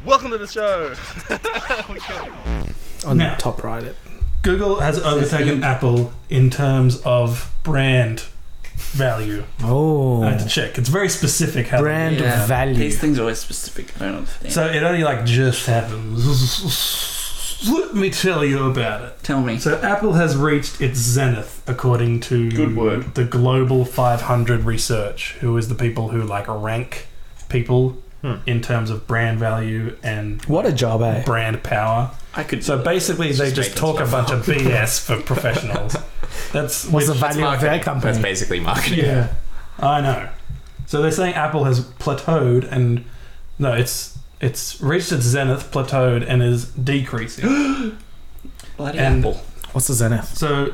Welcome to the show. On the top right. Google has overtaken Apple in terms of brand value. Oh. I had to check. It's very specific how brand value. These things are always specific. I don't understand. So it only just happened. Let me tell you about it. Tell me. So Apple has reached its zenith according to the Global 500 research, who is the people who rank people in terms of brand value and what a job, eh? brand power. So basically, they just talk a bunch of BS for professionals. What's the value of their company? That's basically marketing. Yeah, I know. So they're saying Apple has plateaued, and no, it's reached its zenith, plateaued, and is decreasing. Bloody Apple. What's the zenith? So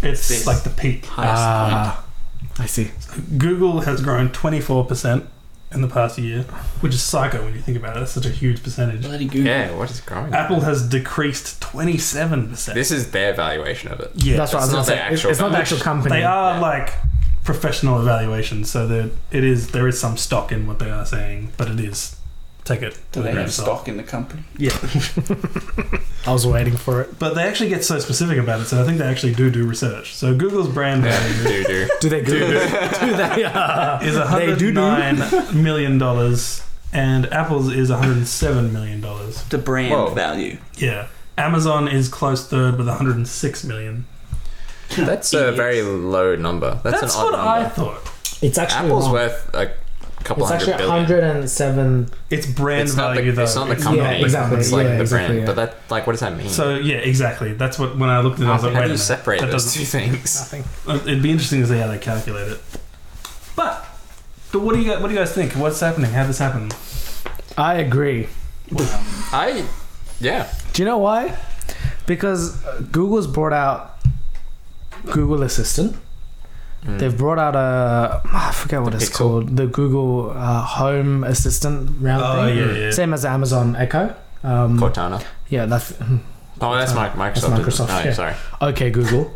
it's This like the peak. highest point. I see. Google has grown 24% in the past year, which is psycho when you think about it. That's such a huge percentage. Bloody Google. Yeah, what is growing? Apple has decreased 27%. This is their valuation of it. Yeah, That's what I was not going to the say. actual It's not the actual company. they are professional evaluations, so there is some stock in what they are saying, but it is take it. Do they have stock in the company? Yeah. I was waiting for it. But they actually get so specific about it, so I think they actually do research. So Google's brand value Do they do? Do they? is $109 million, and Apple's is $107 million. The brand value. Yeah. Amazon is close third with $106 million. That's a very low number. That's an odd what number. I thought. It's actually Apple's wrong. worth a couple It's hundred actually billion. 107. It's brand It's not value, the, though. it's not the company. Yeah, exactly. It's like Yeah, the exactly, brand. yeah. But that, what does that mean? So, yeah, exactly. That's what, when I looked at it, I was like, How wait do a you minute. separate That those doesn't- two things? Nothing. It'd be interesting to see how they calculate it. But what do you guys think? What's happening? How did this happen? I agree. Yeah. Do you know why? Because Google's brought out Google Assistant. They've brought out I forget what it's Pixel. called. The Google Home Assistant round thing. Yeah. Same as Amazon Echo. Cortana. Yeah, that's... Oh, that's Microsoft. That's Microsoft, Oh, yeah. sorry. Okay, Google.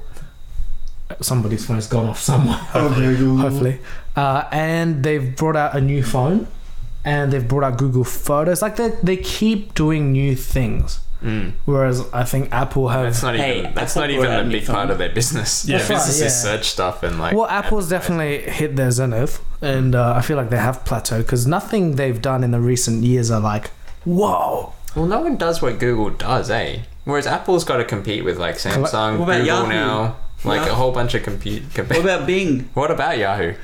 Somebody's phone's gone off somewhere. Hopefully. And they've brought out a new phone. And they've brought out Google Photos. They keep doing new things. Whereas I think Apple have... That's not even a big part of their business. Yeah. Their business is search stuff and Well, Apple's definitely hit their zenith. And I feel like they have plateaued. Because nothing they've done in the recent years are like, whoa. Well, no one does what Google does, eh? Whereas Apple's got to compete with Samsung, What about Google Yahoo? now, a whole bunch of What about Bing? What about Yahoo?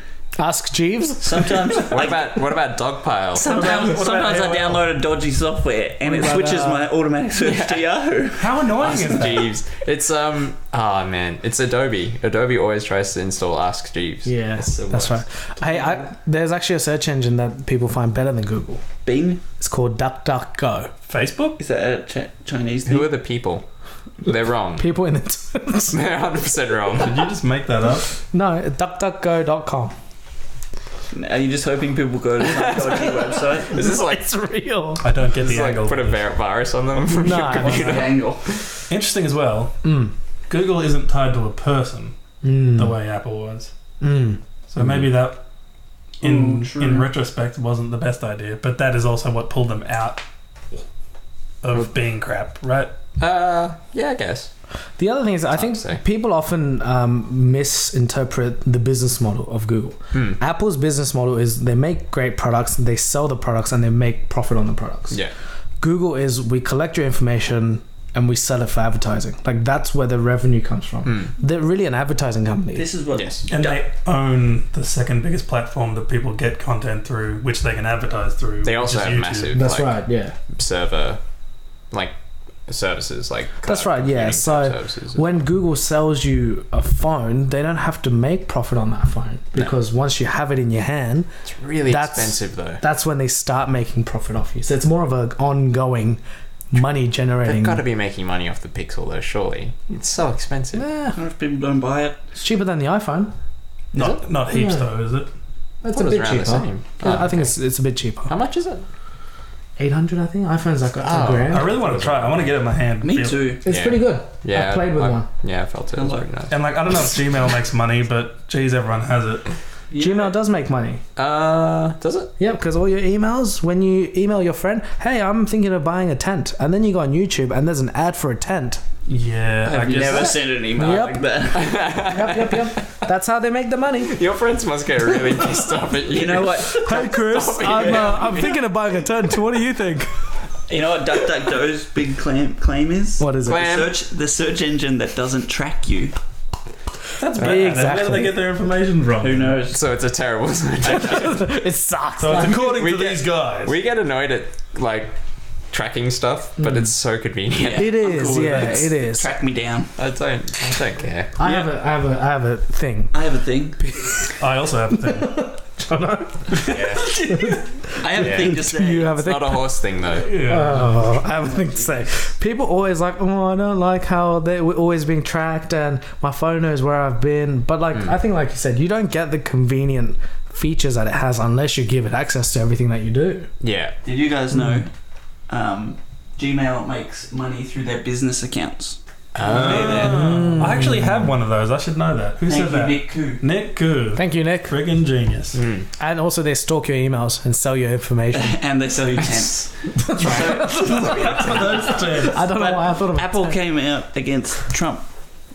Ask Jeeves. Sometimes, What about Dogpile? sometimes I download a dodgy software and it switches my automatic search to Yahoo. How annoying is that? Jeeves. It's oh man, it's Adobe. Adobe always tries to install Ask Jeeves. Yeah, It's the that's worst. right. Hey, there's actually a search engine that people find better than Google. Bing? It's called DuckDuckGo. Facebook? Is that a Chinese thing? Who are the people? They're wrong. People in the... They're 100% wrong. Did you just make that up? No, DuckDuckGo.com. Are you just hoping people go to some dodgy website? Is this like It's real. I don't get is the this angle. put a virus on them from No, your What's computer? the angle? Interesting as well, Google isn't tied to a person the way Apple was. So maybe that, in retrospect, wasn't the best idea. But that is also what pulled them out of being crap, right? Yeah, I guess. The other thing is, I think to say. people often misinterpret the business model of Google. Apple's business model is they make great products, they sell the products, and they make profit on the products. Yeah. Google is we collect your information and we sell it for advertising. That's where the revenue comes from. They're really an advertising company. This is what... Yes. And they own the second biggest platform that people get content through, which they can advertise through. They also which is have YouTube. massive That's right, yeah. server services That's right, yeah. So services. when Google sells you a phone, they don't have to make profit on that phone because once you have it in your hand, it's really expensive though. that's when they start making profit off you. So it's more of an ongoing money generating. They've got to be making money off the Pixel though, surely. It's so expensive. I don't know if people don't buy it. It's cheaper than the iPhone. Not heaps Yeah. though, is it? It's It a was bit around cheaper. the same. Yeah, I think it's a bit cheaper. How much is it? 800, I think. iPhone's like a grand. I really want to try it. I want to get it in my hand. Me too. It's Yeah. pretty good. Yeah, I played with one. Yeah, I felt it. It was really nice. And I don't know if Gmail makes money, but geez, everyone has it. Gmail does make money. Does it? Yeah, because all your emails, when you email your friend, hey, I'm thinking of buying a tent, and then you go on YouTube and there's an ad for a tent. Yeah, I've never sent an email Yep. like that. Yep. That's how they make the money. Your friends must get really pissed off at you. You know what? Hey, Chris, I'm thinking of buying a tent. What do you think? You know what DuckDuckGo's big claim is? What is it? Clam. The search engine that doesn't track you. That's bad. Exactly. Where do they get their information from? Who knows? So it's a terrible suggestion. It sucks. So it's according We to get- these guys. We get annoyed at like tracking stuff, but it's so convenient. It is, cool with yeah, that. it is. Track me down. I don't care. I have a thing. I have a thing. I also have a thing. Yeah. I have a thing to say. You have a It's thing. not a horse thing though. Yeah. I have a thing to say. People always like, oh, I don't like how we're always being tracked and my phone knows where I've been. But like, I think, like you said, you don't get the convenient features that it has unless you give it access to everything that you do. Yeah. Did you guys know Gmail makes money through their business accounts? I actually have one of those. I should know that. Who Thank said you, that? Nick Koo. Nick Koo. Thank you, Nick. Friggin' genius. And also, they stalk your emails and sell your information. And they sell you tents. Those two. I don't know why I thought of Apple came out against Trump.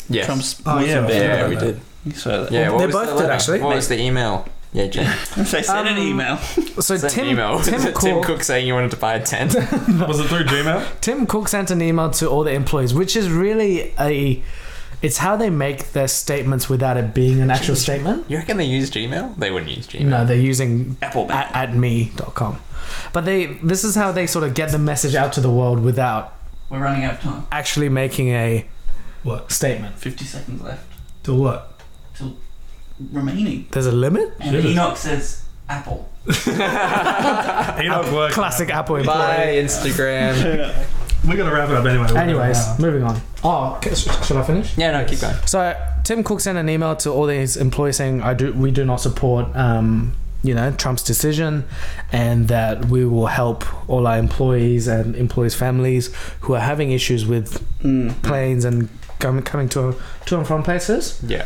Yes. Trump's Oh, yeah, ban. Yeah, we did. So Yeah, what They was both the did, letter? actually. What was the email? Yeah, Jim. they sent an email. So Sent Tim, an email. Tim Tim Cook, Cook saying you wanted to buy a tent. Was it through Gmail? Tim Cook sent an email to all the employees, which is really it's how they make their statements without it being an actual statement. You reckon they use Gmail? They wouldn't use Gmail. No, they're using Apple ban. at me.com. But this is how they sort of get the message out to the world without We're running out of time. actually making a What? statement. 50 seconds left. To what? Till remaining. There's a limit? And Shit. Enoch says Apple. Enoch worked. Classic Apple employee. Bye, Instagram. We're going to wrap it up anyway. Anyways, moving on. Oh, should I finish? Yeah, no, keep going. So Tim Cook sent an email to all these employees saying, we do not support Trump's decision, and that we will help all our employees and employees' families who are having issues with planes and coming to and from places. Yeah.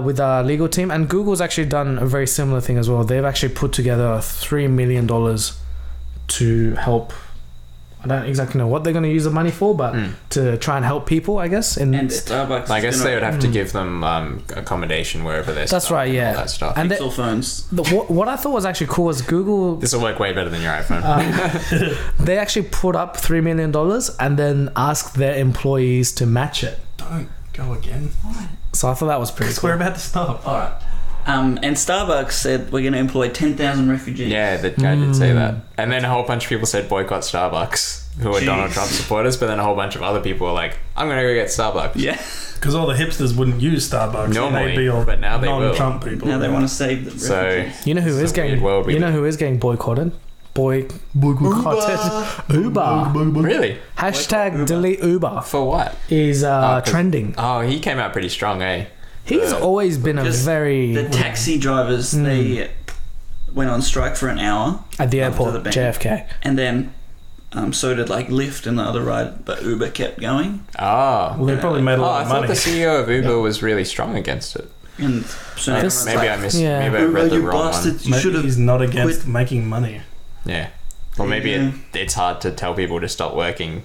With our legal team. And Google's actually done a very similar thing as well. They've actually put together $3 million to help. I don't exactly know what they're going to use the money for, but to try and help people, I guess. And Starbucks. I guess is they gonna would have to give them accommodation wherever they're That's right, yeah. all that stuff. And Pixel phones. what I thought was actually cool was Google. This will work way better than your iPhone. They actually put up $3 million and then asked their employees to match it. Don't go again. So I thought that was pretty Because cool. we're about to stop. All right. And Starbucks said we're going to employ 10,000 refugees. Yeah, the guy did say that. And then a whole bunch of people said boycott Starbucks, who are Jeez. Donald Trump supporters, but then a whole bunch of other people were like, I'm going to go get Starbucks. Yeah. Because all the hipsters wouldn't use Starbucks. Normally, They'd be all but now they will. non-Trump people. Now they want to save the So, refugees. You know who It's is a getting? weird world we You know live who is getting boycotted? Boycotted. Uber. really? Hashtag Uber. delete Uber For what? is 'cause- trending. Oh, he came out pretty strong, eh? He's always been a Because very The taxi drivers, they went on strike for an hour, at the after airport, the ban. JFK. and then so did like Lyft and the other ride, but Uber kept going. Oh. Well, they probably made a Oh, lot I of thought money. the CEO of Uber was really strong against it. And so now This- everyone's Maybe I like, missed. Yeah. Maybe I Uber, read the you wrong bastards, you Maybe should have. he's not against quit. making money. one. Yeah. Or maybe Yeah. it's hard to tell people to stop working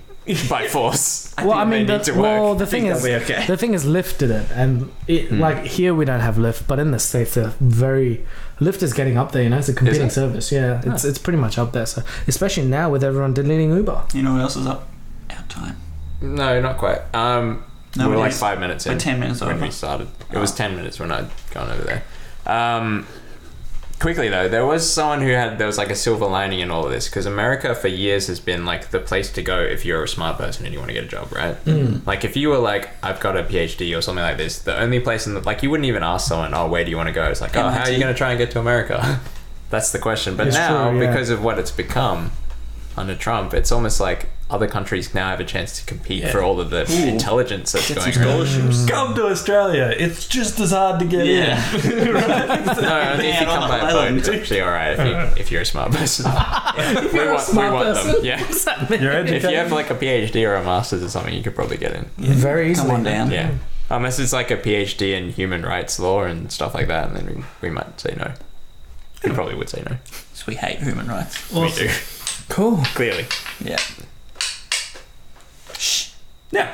by force. Well, I mean, they need to work. the I think thing is, they'll be okay. the thing is, Lyft did it, and like here we don't have Lyft, but in the States, they're very Lyft is getting up there. You know, it's a competing it? service. Yeah, it's pretty much up there. So especially now with everyone deleting Uber. You know what else is up? Our time. No, not quite. No, we're it like is. 5 minutes in. We're 10 minutes when over. we started. It was 10 minutes when I'd gone over there. Quickly though, there was like a silver lining in all of this, because America for years has been like the place to go if you're a smart person and you want to get a job, right? Like if you were like, I've got a PhD or something like this, the only place like you wouldn't even ask someone, oh, where do you want to go? It's like, oh, how are you MIT. going to try and get to America? That's the question. But It's now, true, yeah. because of what it's become under Trump, it's almost like other countries now have a chance to compete for all of the intelligence that's Get going some around. scholarships. Come to Australia. It's just as hard to get Yeah. in. No, only if you Man, come on by an boat, island. it's actually alright if you're a smart person. we want them. Yeah. What's that mean? You're If educated. you have like a PhD or a master's or something, you could probably get in. Very easily. Come on down. Yeah. Unless it's like a PhD in human rights law and stuff like that, and then we might say no. We probably would say no. So we hate human rights. Awesome. We do. Cool. Clearly. Yeah. Yeah.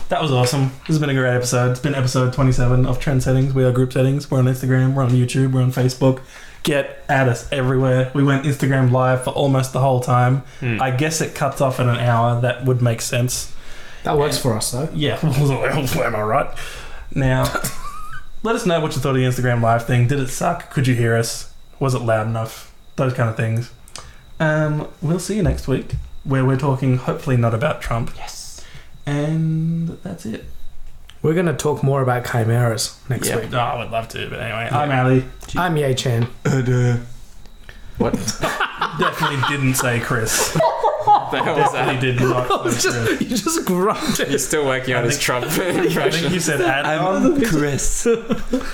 That was awesome. This has been a great episode. It's been episode 27 of Trend Settings. We are Group Settings. We're on Instagram. We're on YouTube. We're on Facebook. Get at us everywhere. We went Instagram live for almost the whole time. I guess it cuts off in an hour. That would make sense. That works for us, though. Yeah. Am I right? Now, let us know what you thought of the Instagram live thing. Did it suck? Could you hear us? Was it loud enough? Those kind of things. We'll see you next week, where we're talking hopefully not about Trump. Yes. And that's it. We're going to talk more about chimeras next week. Oh, I would love to, but anyway. I'm Ali. I'm Ye Chan. What? Definitely didn't say Chris. The hell was Definitely that? did not say Chris. You just grunted. He's still working on his Trump I think impression. you said I'm Chris.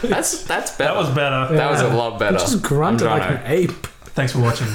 That's better. That was better. That was a lot better. You just grunted I'm like Jono. an ape. Thanks for watching.